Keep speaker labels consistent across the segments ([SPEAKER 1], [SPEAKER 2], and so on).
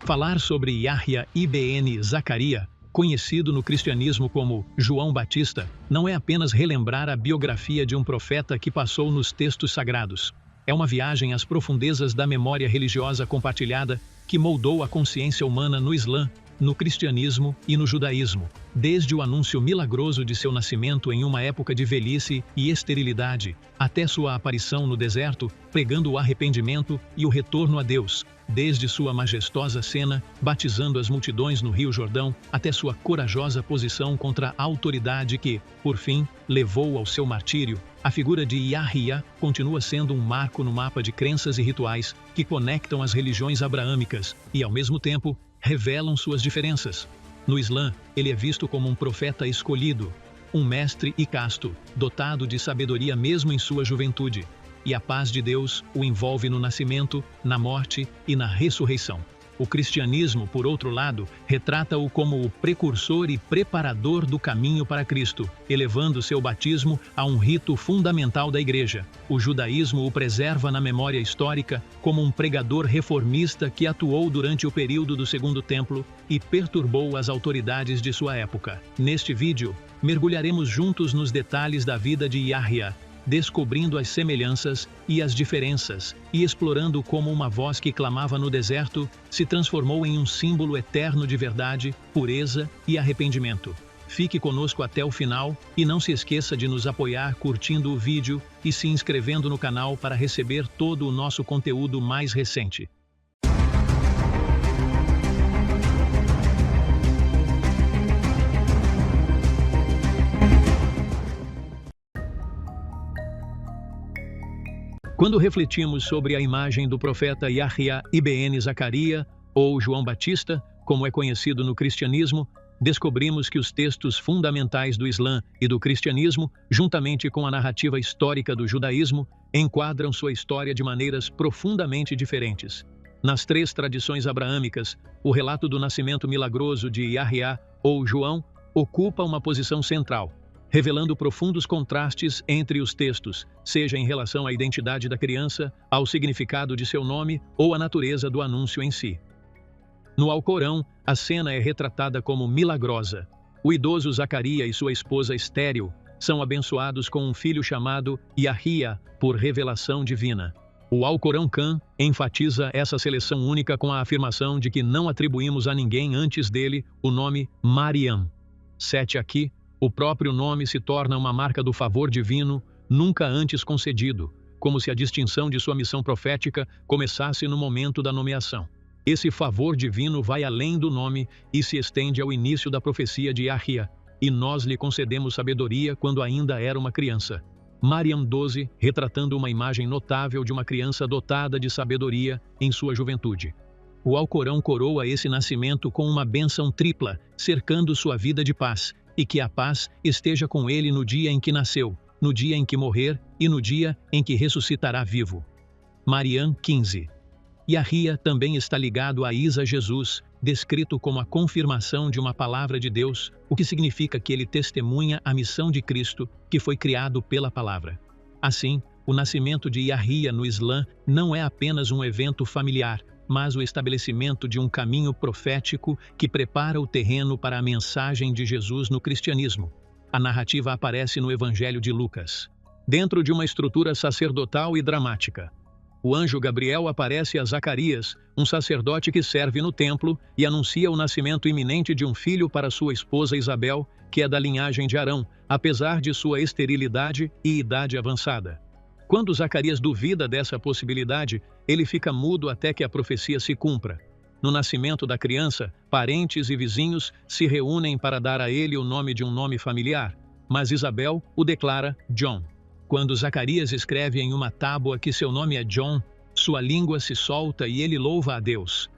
[SPEAKER 1] Falar sobre Yahya ibn Zakaria, conhecido no cristianismo como João Batista, não é apenas relembrar a biografia de um profeta que passou nos textos sagrados. É uma viagem às profundezas da memória religiosa compartilhada que moldou a consciência humana no Islã, no cristianismo e no judaísmo, desde o anúncio milagroso de seu nascimento em uma época de velhice e esterilidade, até sua aparição no deserto, pregando o arrependimento e o retorno a Deus, desde sua majestosa cena, batizando as multidões no Rio Jordão, até sua corajosa posição contra a autoridade que, por fim, levou ao seu martírio. A figura de Yahya continua sendo um marco no mapa de crenças e rituais que conectam as religiões abraâmicas e, ao mesmo tempo, revelam suas diferenças. No Islã, ele é visto como um profeta escolhido, um mestre e casto, dotado de sabedoria mesmo em sua juventude. E a paz de Deus o envolve no nascimento, na morte e na ressurreição. O cristianismo, por outro lado, retrata-o como o precursor e preparador do caminho para Cristo, elevando seu batismo a um rito fundamental da Igreja. O judaísmo o preserva na memória histórica como um pregador reformista que atuou durante o período do Segundo Templo e perturbou as autoridades de sua época. Neste vídeo, mergulharemos juntos nos detalhes da vida de Yahya, descobrindo as semelhanças e as diferenças, e explorando como uma voz que clamava no deserto se transformou em um símbolo eterno de verdade, pureza e arrependimento. Fique conosco até o final e não se esqueça de nos apoiar curtindo o vídeo e se inscrevendo no canal para receber todo o nosso conteúdo mais recente. Quando refletimos sobre a imagem do profeta Yahya ibn Zakaria, ou João Batista, como é conhecido no cristianismo, descobrimos que os textos fundamentais do Islã e do cristianismo, juntamente com a narrativa histórica do judaísmo, enquadram sua história de maneiras profundamente diferentes. Nas três tradições abraâmicas, o relato do nascimento milagroso de Yahya, ou João, ocupa uma posição central, revelando profundos contrastes entre os textos, seja em relação à identidade da criança, ao significado de seu nome ou à natureza do anúncio em si. No Alcorão, a cena é retratada como milagrosa. O idoso Zacaria e sua esposa estéril são abençoados com um filho chamado Yahya por revelação divina. O Alcorão Khan enfatiza essa seleção única com a afirmação de que não atribuímos a ninguém antes dele o nome Maryam. 7 aqui, o próprio nome se torna uma marca do favor divino, nunca antes concedido, como se a distinção de sua missão profética começasse no momento da nomeação. Esse favor divino vai além do nome e se estende ao início da profecia de Yahya, e nós lhe concedemos sabedoria quando ainda era uma criança. Maryam 12, retratando uma imagem notável de uma criança dotada de sabedoria em sua juventude. O Alcorão coroa esse nascimento com uma bênção tripla, cercando sua vida de paz, e que a paz esteja com ele no dia em que nasceu, no dia em que morrer e no dia em que ressuscitará vivo. Maryam 15. Yahya também está ligado a Isa Jesus, descrito como a confirmação de uma palavra de Deus, o que significa que ele testemunha a missão de Cristo, que foi criado pela palavra. Assim, o nascimento de Yahya no Islã não é apenas um evento familiar, mas o estabelecimento de um caminho profético que prepara o terreno para a mensagem de Jesus no cristianismo. A narrativa aparece no Evangelho de Lucas, dentro de uma estrutura sacerdotal e dramática. O anjo Gabriel aparece a Zacarias, um sacerdote que serve no templo, e anuncia o nascimento iminente de um filho para sua esposa Isabel, que é da linhagem de Arão, apesar de sua esterilidade e idade avançada. Quando Zacarias duvida dessa possibilidade, ele fica mudo até que a profecia se cumpra. No nascimento da criança, parentes e vizinhos se reúnem para dar a ele o nome de um nome familiar, mas Isabel o declara John. Quando Zacarias escreve em uma tábua que seu nome é John, sua língua se solta e ele louva a Deus.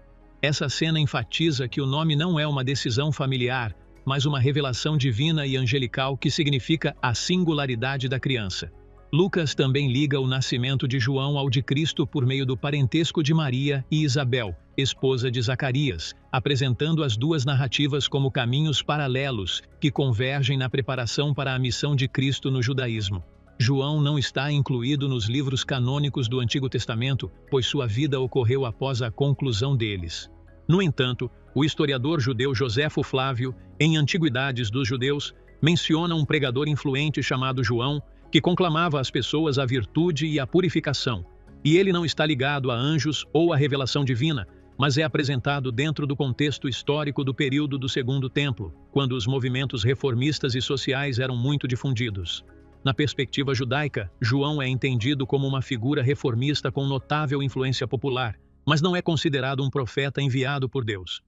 [SPEAKER 1] Essa cena enfatiza que o nome não é uma decisão familiar, mas uma revelação divina e angelical que significa a singularidade da criança. Lucas também liga o nascimento de João ao de Cristo por meio do parentesco de Maria e Isabel, esposa de Zacarias, apresentando as duas narrativas como caminhos paralelos que convergem na preparação para a missão de Cristo no judaísmo. João não está incluído nos livros canônicos do Antigo Testamento, pois sua vida ocorreu após a conclusão deles. No entanto, o historiador judeu Joséfo Flávio, em Antiguidades dos Judeus, menciona um pregador influente chamado João, que conclamava às pessoas a virtude e a purificação. E ele não está ligado a anjos ou à revelação divina, mas é apresentado dentro do contexto histórico do período do Segundo Templo, quando os movimentos reformistas e sociais eram muito difundidos. Na perspectiva judaica, João é entendido como uma figura reformista com notável influência popular, mas não é considerado um profeta enviado por Deus.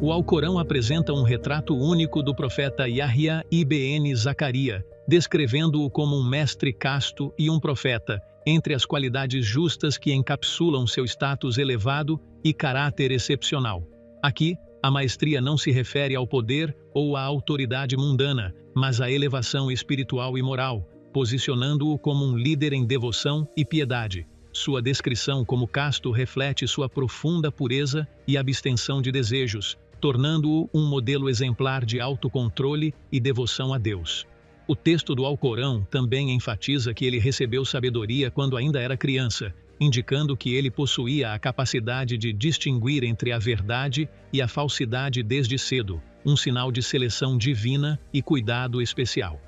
[SPEAKER 1] O Alcorão apresenta um retrato único do profeta Yahya ibn Zacarias, descrevendo-o como um mestre casto e um profeta, entre as qualidades justas que encapsulam seu status elevado e caráter excepcional. Aqui, a maestria não se refere ao poder ou à autoridade mundana, mas à elevação espiritual e moral, posicionando-o como um líder em devoção e piedade. Sua descrição como casto reflete sua profunda pureza e abstenção de desejos, tornando-o um modelo exemplar de autocontrole e devoção a Deus. O texto do Alcorão também enfatiza que ele recebeu sabedoria quando ainda era criança, indicando que ele possuía a capacidade de distinguir entre a verdade e a falsidade desde cedo, um sinal de seleção divina e cuidado especial.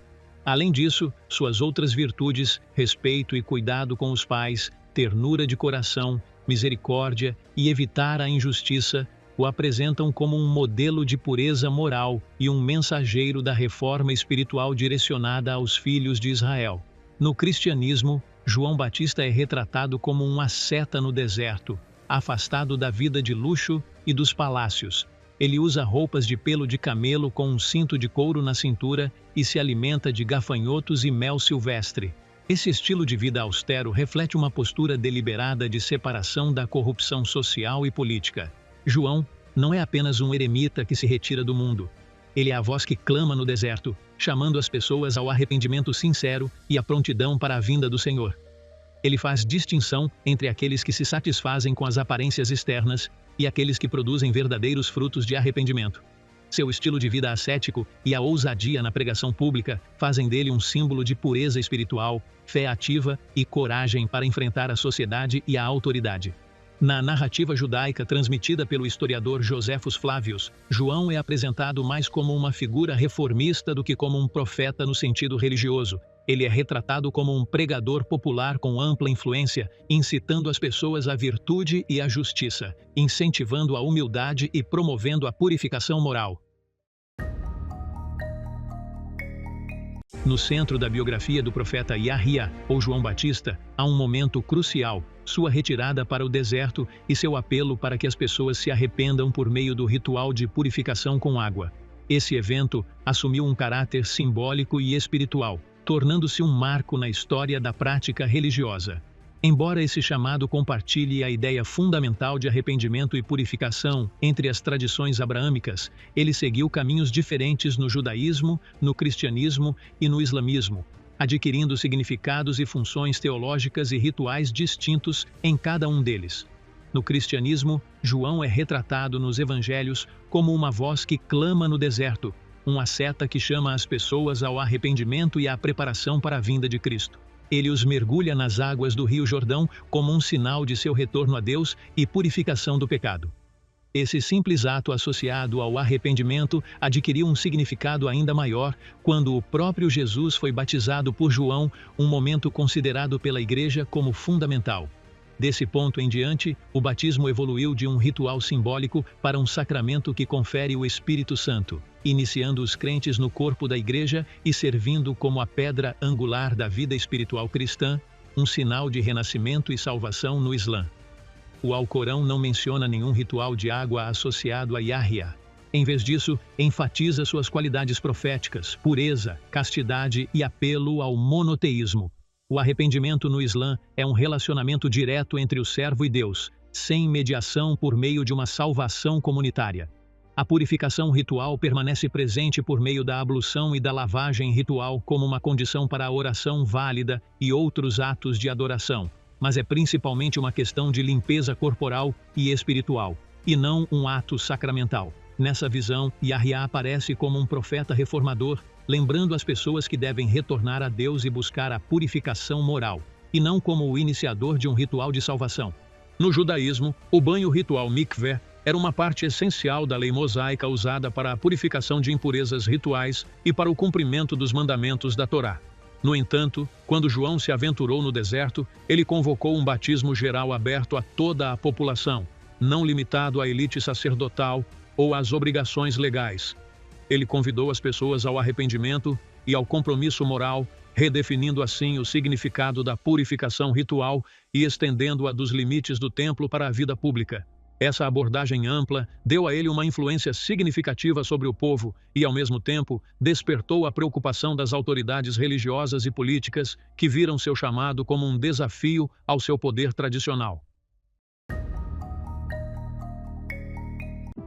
[SPEAKER 1] Além disso, suas outras virtudes, respeito e cuidado com os pais, ternura de coração, misericórdia e evitar a injustiça, o apresentam como um modelo de pureza moral e um mensageiro da reforma espiritual direcionada aos filhos de Israel. No cristianismo, João Batista é retratado como um asceta no deserto, afastado da vida de luxo e dos palácios. Ele usa roupas de pelo de camelo com um cinto de couro na cintura e se alimenta de gafanhotos e mel silvestre. Esse estilo de vida austero reflete uma postura deliberada de separação da corrupção social e política. João não é apenas um eremita que se retira do mundo. Ele é a voz que clama no deserto, chamando as pessoas ao arrependimento sincero e à prontidão para a vinda do Senhor. Ele faz distinção entre aqueles que se satisfazem com as aparências externas e aqueles que produzem verdadeiros frutos de arrependimento. Seu estilo de vida ascético e a ousadia na pregação pública fazem dele um símbolo de pureza espiritual, fé ativa e coragem para enfrentar a sociedade e a autoridade. Na narrativa judaica transmitida pelo historiador Joséfo Flávio, João é apresentado mais como uma figura reformista do que como um profeta no sentido religioso. Ele é retratado como um pregador popular com ampla influência, incitando as pessoas à virtude e à justiça, incentivando a humildade e promovendo a purificação moral. No centro da biografia do profeta Yahya, ou João Batista, há um momento crucial, sua retirada para o deserto e seu apelo para que as pessoas se arrependam por meio do ritual de purificação com água. Esse evento assumiu um caráter simbólico e espiritual, tornando-se um marco na história da prática religiosa. Embora esse chamado compartilhe a ideia fundamental de arrependimento e purificação entre as tradições abraâmicas, ele seguiu caminhos diferentes no judaísmo, no cristianismo e no islamismo, adquirindo significados e funções teológicas e rituais distintos em cada um deles. No cristianismo, João é retratado nos evangelhos como uma voz que clama no deserto, um asceta que chama as pessoas ao arrependimento e à preparação para a vinda de Cristo. Ele os mergulha nas águas do Rio Jordão como um sinal de seu retorno a Deus e purificação do pecado. Esse simples ato associado ao arrependimento adquiriu um significado ainda maior quando o próprio Jesus foi batizado por João, um momento considerado pela Igreja como fundamental. Desse ponto em diante, o batismo evoluiu de um ritual simbólico para um sacramento que confere o Espírito Santo, iniciando os crentes no corpo da Igreja e servindo como a pedra angular da vida espiritual cristã, um sinal de renascimento e salvação no Islã. O Alcorão não menciona nenhum ritual de água associado a Yahya. Em vez disso, enfatiza suas qualidades proféticas, pureza, castidade e apelo ao monoteísmo. O arrependimento no Islã é um relacionamento direto entre o servo e Deus, sem mediação por meio de uma salvação comunitária. A purificação ritual permanece presente por meio da ablução e da lavagem ritual como uma condição para a oração válida e outros atos de adoração, mas é principalmente uma questão de limpeza corporal e espiritual, e não um ato sacramental. Nessa visão, Yahya aparece como um profeta reformador, lembrando as pessoas que devem retornar a Deus e buscar a purificação moral, e não como o iniciador de um ritual de salvação. No judaísmo, o banho ritual mikveh era uma parte essencial da lei mosaica usada para a purificação de impurezas rituais e para o cumprimento dos mandamentos da Torá. No entanto, quando João se aventurou no deserto, ele convocou um batismo geral aberto a toda a população, não limitado à elite sacerdotal ou às obrigações legais. Ele convidou as pessoas ao arrependimento e ao compromisso moral, redefinindo assim o significado da purificação ritual e estendendo-a dos limites do templo para a vida pública. Essa abordagem ampla deu a ele uma influência significativa sobre o povo e, ao mesmo tempo, despertou a preocupação das autoridades religiosas e políticas que viram seu chamado como um desafio ao seu poder tradicional.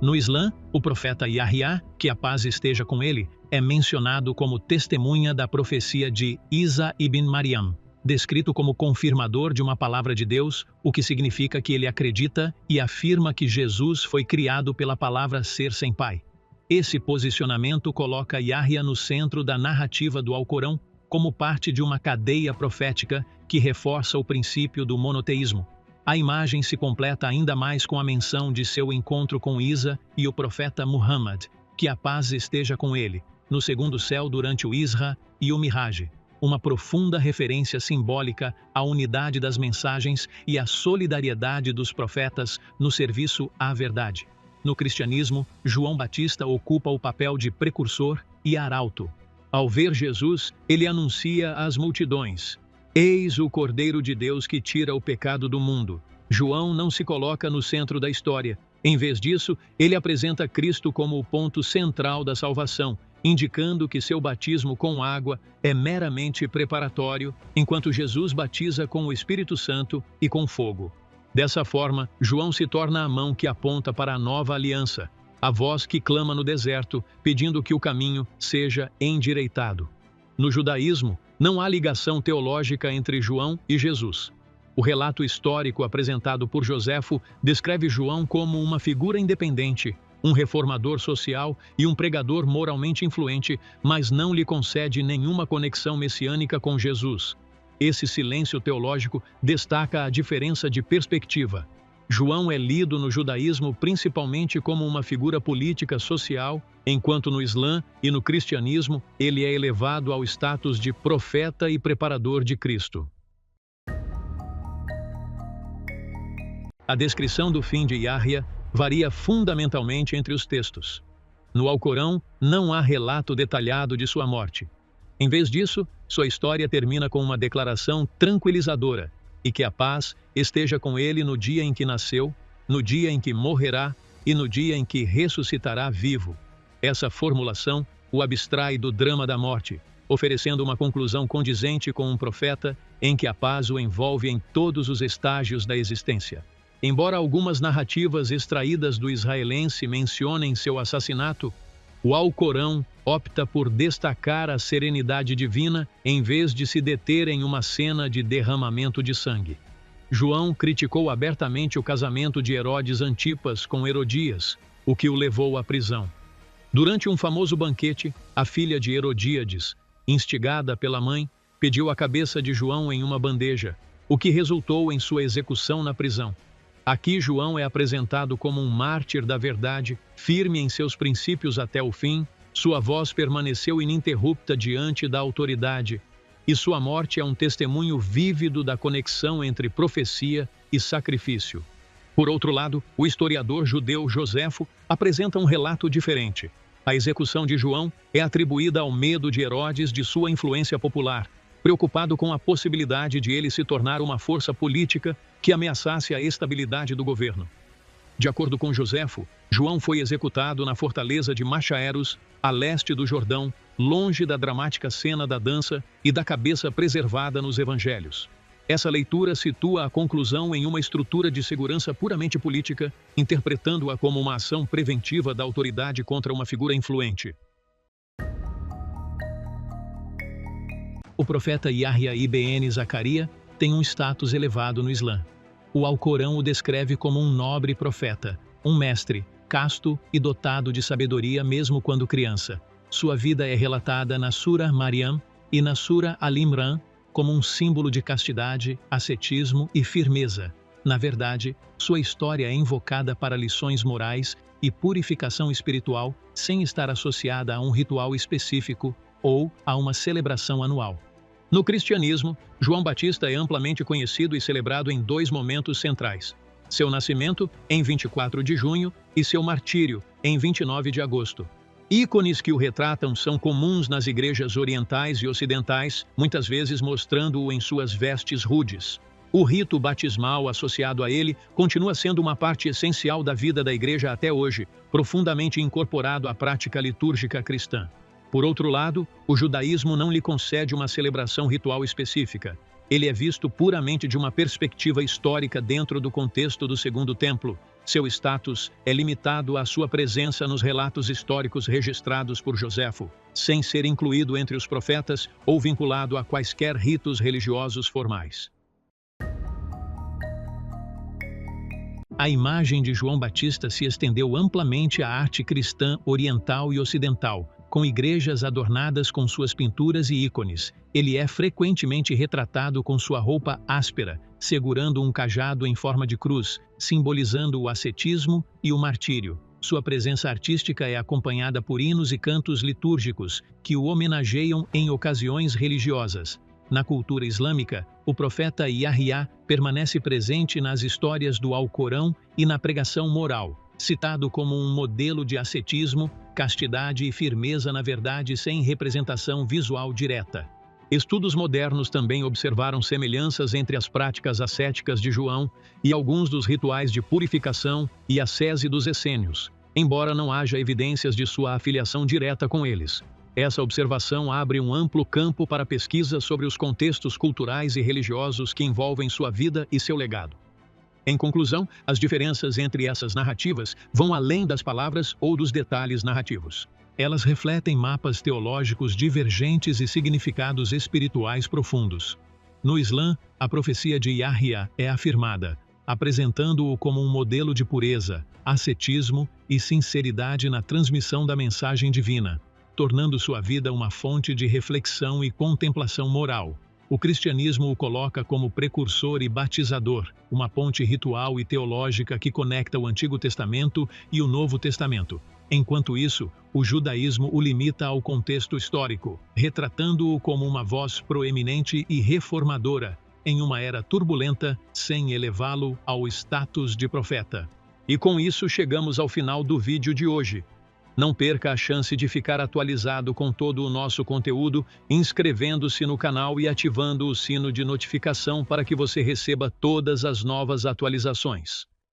[SPEAKER 1] No Islã, o profeta Yahya, que a paz esteja com ele, é mencionado como testemunha da profecia de Isa ibn Maryam, descrito como confirmador de uma palavra de Deus, o que significa que ele acredita e afirma que Jesus foi criado pela palavra ser sem pai. Esse posicionamento coloca Yahya no centro da narrativa do Alcorão como parte de uma cadeia profética que reforça o princípio do monoteísmo. A imagem se completa ainda mais com a menção de seu encontro com Isa e o profeta Muhammad, que a paz esteja com ele, no segundo céu durante o Isra e o Miraj, uma profunda referência simbólica à unidade das mensagens e à solidariedade dos profetas no serviço à verdade. No cristianismo, João Batista ocupa o papel de precursor e arauto. Ao ver Jesus, ele anuncia às multidões: "Eis o Cordeiro de Deus que tira o pecado do mundo." João não se coloca no centro da história. Em vez disso, ele apresenta Cristo como o ponto central da salvação, indicando que seu batismo com água é meramente preparatório, enquanto Jesus batiza com o Espírito Santo e com fogo. Dessa forma, João se torna a mão que aponta para a nova aliança, a voz que clama no deserto, pedindo que o caminho seja endireitado. No judaísmo, não há ligação teológica entre João e Jesus. O relato histórico apresentado por Joséfo descreve João como uma figura independente, um reformador social e um pregador moralmente influente, mas não lhe concede nenhuma conexão messiânica com Jesus. Esse silêncio teológico destaca a diferença de perspectiva. João é lido no judaísmo principalmente como uma figura política social, enquanto no Islã e no cristianismo ele é elevado ao status de profeta e preparador de Cristo. A descrição do fim de Yahya varia fundamentalmente entre os textos. No Alcorão, não há relato detalhado de sua morte. Em vez disso, sua história termina com uma declaração tranquilizadora, e que a paz esteja com ele no dia em que nasceu, no dia em que morrerá e no dia em que ressuscitará vivo. Essa formulação o abstrai do drama da morte, oferecendo uma conclusão condizente com um profeta em que a paz o envolve em todos os estágios da existência. Embora algumas narrativas extraídas do israelense mencionem seu assassinato, o Alcorão opta por destacar a serenidade divina em vez de se deter em uma cena de derramamento de sangue. João criticou abertamente o casamento de Herodes Antipas com Herodias, o que o levou à prisão. Durante um famoso banquete, a filha de Herodíades, instigada pela mãe, pediu a cabeça de João em uma bandeja, o que resultou em sua execução na prisão. Aqui João é apresentado como um mártir da verdade, firme em seus princípios até o fim. Sua voz permaneceu ininterrupta diante da autoridade, e sua morte é um testemunho vívido da conexão entre profecia e sacrifício. Por outro lado, o historiador judeu Joséfo apresenta um relato diferente. A execução de João é atribuída ao medo de Herodes de sua influência popular, preocupado com a possibilidade de ele se tornar uma força política que ameaçasse a estabilidade do governo. De acordo com Joséfo, João foi executado na fortaleza de Machaeros, a leste do Jordão, longe da dramática cena da dança e da cabeça preservada nos evangelhos. Essa leitura situa a conclusão em uma estrutura de segurança puramente política, interpretando-a como uma ação preventiva da autoridade contra uma figura influente. O profeta Yahya ibn Zacarias tem um status elevado no Islã. O Alcorão o descreve como um nobre profeta, um mestre, casto e dotado de sabedoria mesmo quando criança. Sua vida é relatada na Sura Maryam e na Sura Al-Imran como um símbolo de castidade, ascetismo e firmeza. Na verdade, sua história é invocada para lições morais e purificação espiritual sem estar associada a um ritual específico ou a uma celebração anual. No cristianismo, João Batista é amplamente conhecido e celebrado em dois momentos centrais: seu nascimento, em 24 de junho, e seu martírio, em 29 de agosto. Ícones que o retratam são comuns nas igrejas orientais e ocidentais, muitas vezes mostrando-o em suas vestes rudes. O rito batismal associado a ele continua sendo uma parte essencial da vida da igreja até hoje, profundamente incorporado à prática litúrgica cristã. Por outro lado, o judaísmo não lhe concede uma celebração ritual específica. Ele é visto puramente de uma perspectiva histórica dentro do contexto do Segundo Templo. Seu status é limitado à sua presença nos relatos históricos registrados por Joséfo, sem ser incluído entre os profetas ou vinculado a quaisquer ritos religiosos formais. A imagem de João Batista se estendeu amplamente à arte cristã oriental e ocidental, com igrejas adornadas com suas pinturas e ícones. Ele é frequentemente retratado com sua roupa áspera, segurando um cajado em forma de cruz, simbolizando o ascetismo e o martírio. Sua presença artística é acompanhada por hinos e cantos litúrgicos, que o homenageiam em ocasiões religiosas. Na cultura islâmica, o profeta Yahya permanece presente nas histórias do Alcorão e na pregação moral, citado como um modelo de ascetismo, castidade e firmeza na verdade sem representação visual direta. Estudos modernos também observaram semelhanças entre as práticas ascéticas de João e alguns dos rituais de purificação e ascese dos essênios, embora não haja evidências de sua afiliação direta com eles. Essa observação abre um amplo campo para pesquisa sobre os contextos culturais e religiosos que envolvem sua vida e seu legado. Em conclusão, as diferenças entre essas narrativas vão além das palavras ou dos detalhes narrativos. Elas refletem mapas teológicos divergentes e significados espirituais profundos. No Islã, a profecia de Yahya é afirmada, apresentando-o como um modelo de pureza, ascetismo e sinceridade na transmissão da mensagem divina, tornando sua vida uma fonte de reflexão e contemplação moral. O cristianismo o coloca como precursor e batizador, uma ponte ritual e teológica que conecta o Antigo Testamento e o Novo Testamento. Enquanto isso, o judaísmo o limita ao contexto histórico, retratando-o como uma voz proeminente e reformadora, em uma era turbulenta, sem elevá-lo ao status de profeta. E com isso chegamos ao final do vídeo de hoje. Não perca a chance de ficar atualizado com todo o nosso conteúdo, inscrevendo-se no canal e ativando o sino de notificação para que você receba todas as novas atualizações.